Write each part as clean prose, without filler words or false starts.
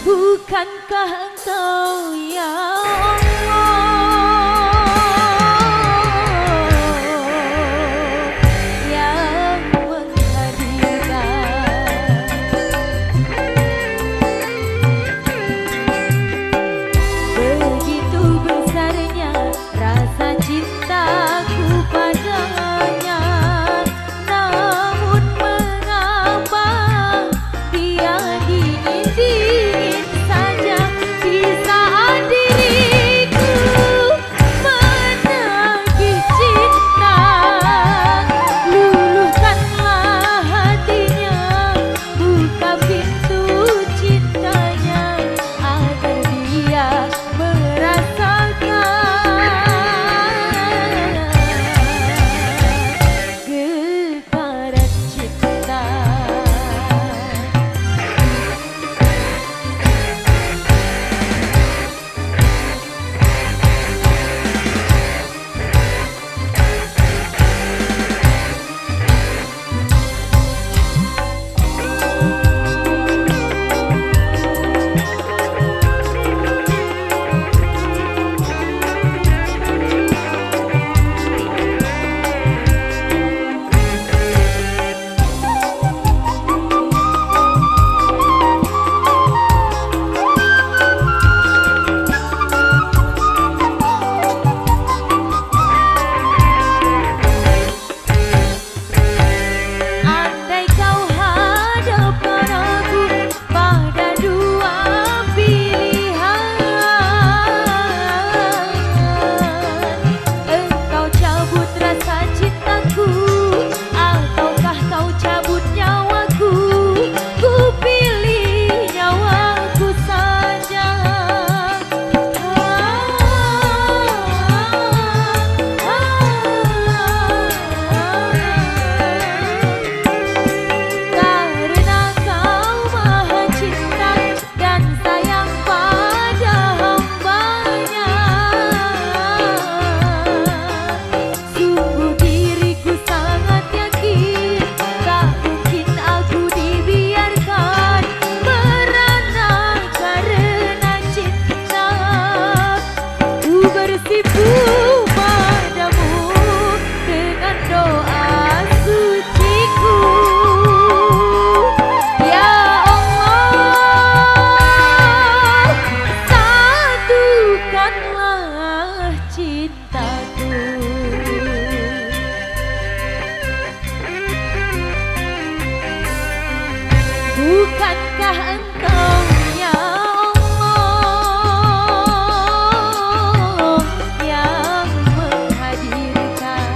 Bukankah engkau ya Allah yang menghadirkan begitu besarnya rasa cintaku padanya, namun mengapa dia dingin-dingin saja di saat diriku menagih cinta. Luluhkanlah hatinya, buka pintu cintanya agar dia merasakan getaran cinta. Andai kau hadapkan aku pada dua pilihan, engkau cabut rasa cintaku ataukah kau cabut nyawaku, ku pilih nyawaku saja. Karena kau maha cinta dan sayang pada hambanya, sungguh diriku sangat yakin tak mungkin aku dibiarkan merana karena cinta. Ku bersimpu padamu dengan doa suciku, ya Allah, satukanlah cintaku. Bukankah engkau ya Allah yang menghadirkan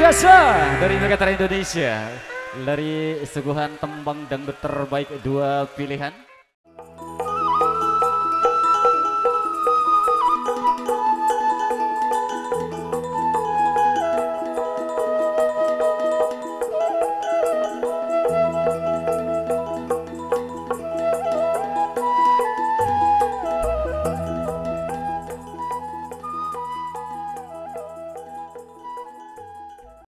biasa dari Megatar Indonesia. Dari suguhan tembang dangdut terbaik dua pilihan.